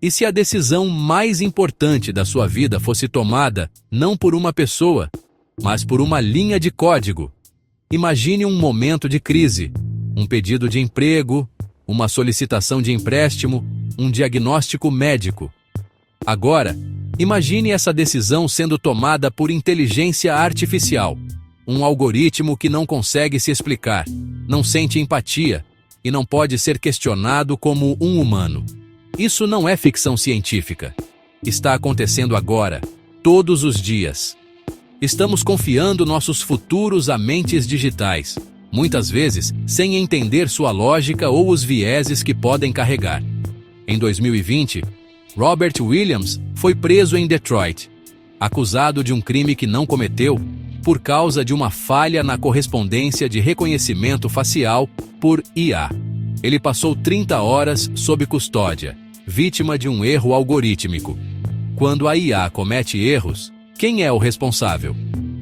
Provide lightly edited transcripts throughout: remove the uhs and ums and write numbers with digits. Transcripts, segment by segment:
E se a decisão mais importante da sua vida fosse tomada não por uma pessoa, mas por uma linha de código? Imagine um momento de crise, um pedido de emprego, uma solicitação de empréstimo, um diagnóstico médico. Agora, imagine essa decisão sendo tomada por inteligência artificial, um algoritmo que não consegue se explicar, não sente empatia e não pode ser questionado como um humano. Isso não é ficção científica. Está acontecendo agora, todos os dias. Estamos confiando nossos futuros a mentes digitais, muitas vezes sem entender sua lógica ou os vieses que podem carregar. Em 2020, Robert Williams foi preso em Detroit, acusado de um crime que não cometeu por causa de uma falha na correspondência de reconhecimento facial por IA. Ele passou 30 horas sob custódia, vítima de um erro algorítmico. Quando a IA comete erros, quem é o responsável?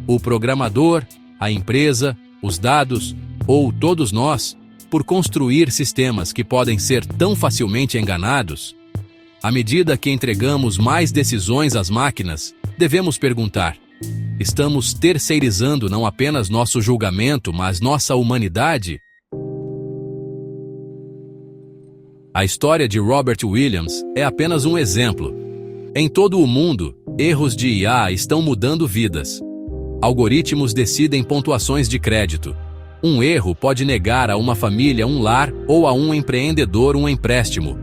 O programador, a empresa, os dados ou todos nós, por construir sistemas que podem ser tão facilmente enganados? À medida que entregamos mais decisões às máquinas, devemos perguntar: estamos terceirizando não apenas nosso julgamento, mas nossa humanidade? A história de Robert Williams é apenas um exemplo. Em todo o mundo, erros de IA estão mudando vidas. Algoritmos decidem pontuações de crédito. Um erro pode negar a uma família um lar ou a um empreendedor um empréstimo.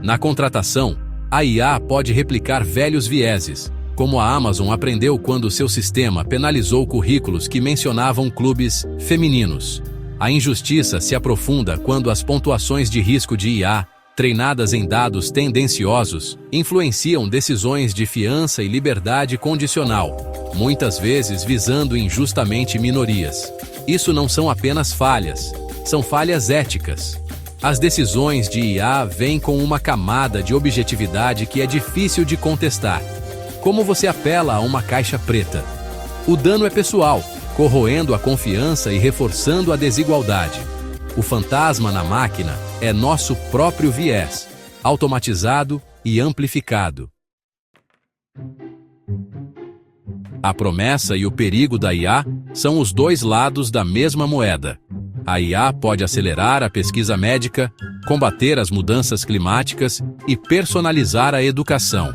Na contratação, a IA pode replicar velhos vieses, como a Amazon aprendeu quando seu sistema penalizou currículos que mencionavam clubes femininos. A injustiça se aprofunda quando as pontuações de risco de IA, treinadas em dados tendenciosos, influenciam decisões de fiança e liberdade condicional, muitas vezes visando injustamente minorias. Isso não são apenas falhas, são falhas éticas. As decisões de IA vêm com uma camada de objetividade que é difícil de contestar. Como você apela a uma caixa preta? O dano é pessoal, corroendo a confiança e reforçando a desigualdade. O fantasma na máquina é nosso próprio viés, automatizado e amplificado. A promessa e o perigo da IA são os dois lados da mesma moeda. A IA pode acelerar a pesquisa médica, combater as mudanças climáticas e personalizar a educação.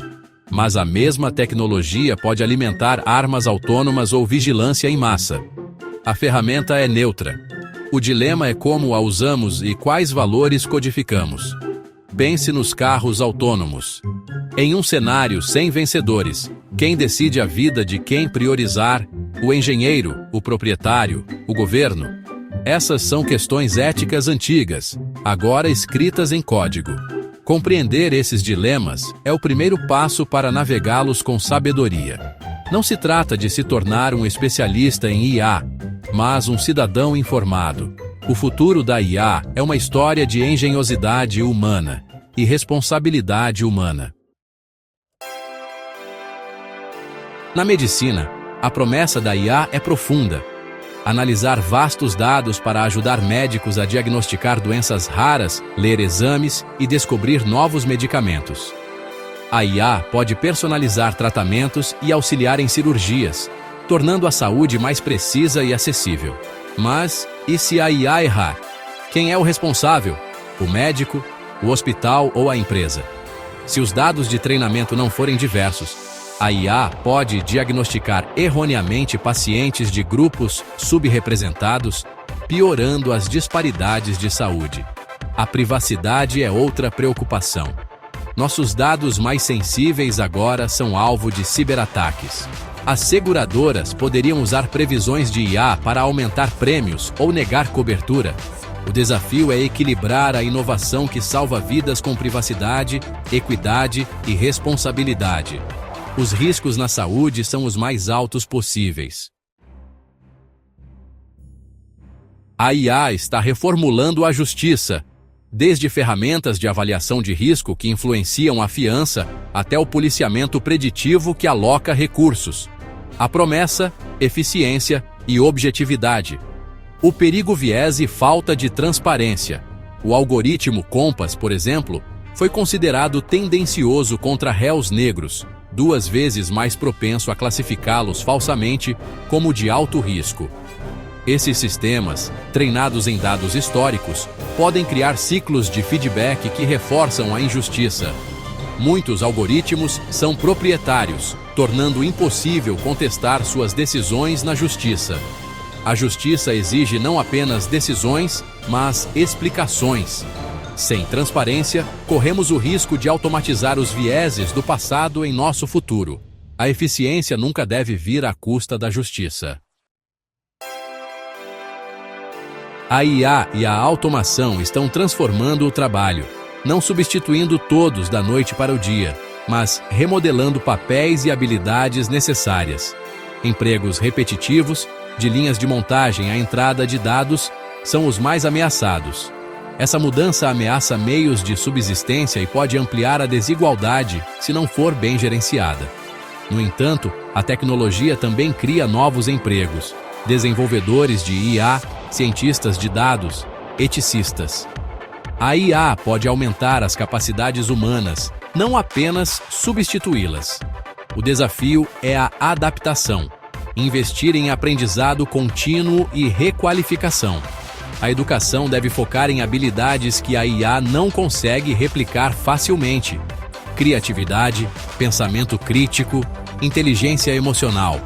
Mas a mesma tecnologia pode alimentar armas autônomas ou vigilância em massa. A ferramenta é neutra. O dilema é como a usamos e quais valores codificamos. Pense nos carros autônomos. Em um cenário sem vencedores, quem decide a vida de quem priorizar? O engenheiro, o proprietário, o governo? Essas são questões éticas antigas, agora escritas em código. Compreender esses dilemas é o primeiro passo para navegá-los com sabedoria. Não se trata de se tornar um especialista em IA, mas um cidadão informado. O futuro da IA é uma história de engenhosidade humana e responsabilidade humana. Na medicina, a promessa da IA é profunda. Analisar vastos dados para ajudar médicos a diagnosticar doenças raras, ler exames e descobrir novos medicamentos. A IA pode personalizar tratamentos e auxiliar em cirurgias, tornando a saúde mais precisa e acessível. Mas, e se a IA errar? Quem é o responsável? O médico, o hospital ou a empresa? Se os dados de treinamento não forem diversos, a IA pode diagnosticar erroneamente pacientes de grupos subrepresentados, piorando as disparidades de saúde. A privacidade é outra preocupação. Nossos dados mais sensíveis agora são alvo de ciberataques. As seguradoras poderiam usar previsões de IA para aumentar prêmios ou negar cobertura. O desafio é equilibrar a inovação que salva vidas com privacidade, equidade e responsabilidade. Os riscos na saúde são os mais altos possíveis. A IA está reformulando a justiça, desde ferramentas de avaliação de risco que influenciam a fiança até o policiamento preditivo que aloca recursos. A promessa, eficiência e objetividade. O perigo viés e falta de transparência. O algoritmo Compass, por exemplo, foi considerado tendencioso contra réus negros, 2 vezes mais propenso a classificá-los falsamente como de alto risco. Esses sistemas, treinados em dados históricos, podem criar ciclos de feedback que reforçam a injustiça. Muitos algoritmos são proprietários, tornando impossível contestar suas decisões na justiça. A justiça exige não apenas decisões, mas explicações. Sem transparência, corremos o risco de automatizar os vieses do passado em nosso futuro. A eficiência nunca deve vir à custa da justiça. A IA e a automação estão transformando o trabalho, não substituindo todos da noite para o dia, mas remodelando papéis e habilidades necessárias. Empregos repetitivos, de linhas de montagem à entrada de dados, são os mais ameaçados. Essa mudança ameaça meios de subsistência e pode ampliar a desigualdade se não for bem gerenciada. No entanto, a tecnologia também cria novos empregos: desenvolvedores de IA, cientistas de dados, eticistas. A IA pode aumentar as capacidades humanas, não apenas substituí-las. O desafio é a adaptação, investir em aprendizado contínuo e requalificação. A educação deve focar em habilidades que a IA não consegue replicar facilmente: criatividade, pensamento crítico, inteligência emocional.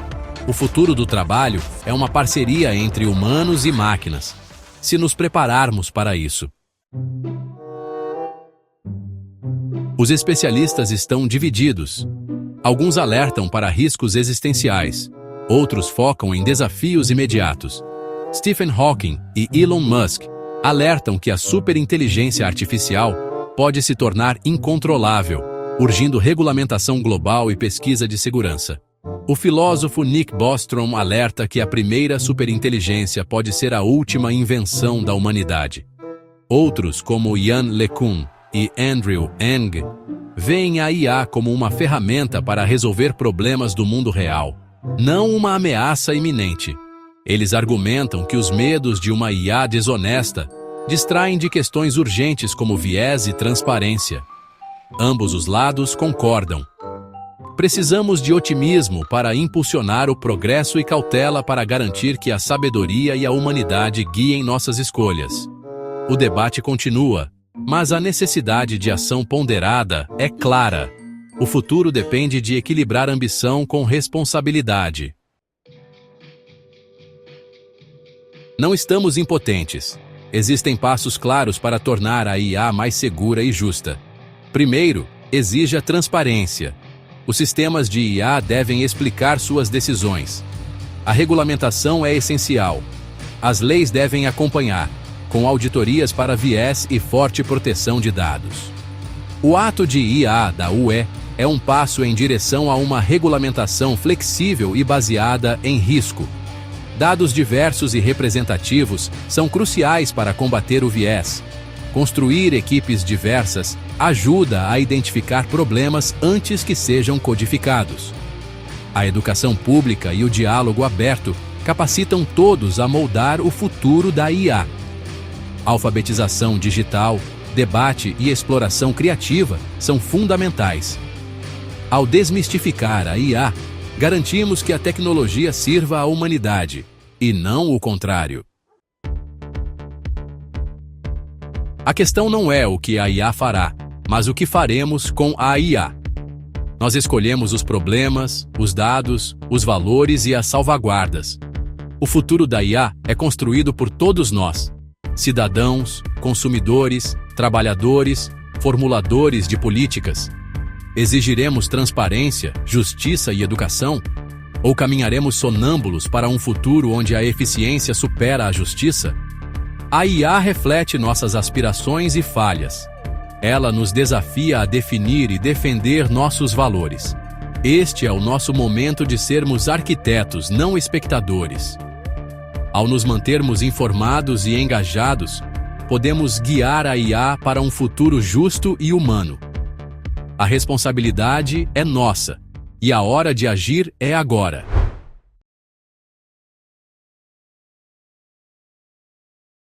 O futuro do trabalho é uma parceria entre humanos e máquinas, se nos prepararmos para isso. Os especialistas estão divididos. Alguns alertam para riscos existenciais, outros focam em desafios imediatos. Stephen Hawking e Elon Musk alertam que a superinteligência artificial pode se tornar incontrolável, urgindo regulamentação global e pesquisa de segurança. O filósofo Nick Bostrom alerta que a primeira superinteligência pode ser a última invenção da humanidade. Outros, como Yann LeCun e Andrew Ng, veem a IA como uma ferramenta para resolver problemas do mundo real, não uma ameaça iminente. Eles argumentam que os medos de uma IA desonesta distraem de questões urgentes como viés e transparência. Ambos os lados concordam. Precisamos de otimismo para impulsionar o progresso e cautela para garantir que a sabedoria e a humanidade guiem nossas escolhas. O debate continua, mas a necessidade de ação ponderada é clara. O futuro depende de equilibrar ambição com responsabilidade. Não estamos impotentes. Existem passos claros para tornar a IA mais segura e justa. Primeiro, exija transparência. Os sistemas de IA devem explicar suas decisões. A regulamentação é essencial. As leis devem acompanhar, com auditorias para viés e forte proteção de dados. O ato de IA da UE é um passo em direção a uma regulamentação flexível e baseada em risco. Dados diversos e representativos são cruciais para combater o viés. Construir equipes diversas ajuda a identificar problemas antes que sejam codificados. A educação pública e o diálogo aberto capacitam todos a moldar o futuro da IA. Alfabetização digital, debate e exploração criativa são fundamentais. Ao desmistificar a IA, garantimos que a tecnologia sirva à humanidade, e não o contrário. A questão não é o que a IA fará, mas o que faremos com a IA. Nós escolhemos os problemas, os dados, os valores e as salvaguardas. O futuro da IA é construído por todos nós: cidadãos, consumidores, trabalhadores, formuladores de políticas. Exigiremos transparência, justiça e educação? Ou caminharemos sonâmbulos para um futuro onde a eficiência supera a justiça? A IA reflete nossas aspirações e falhas. Ela nos desafia a definir e defender nossos valores. Este é o nosso momento de sermos arquitetos, não espectadores. Ao nos mantermos informados e engajados, podemos guiar a IA para um futuro justo e humano. A responsabilidade é nossa, e a hora de agir é agora.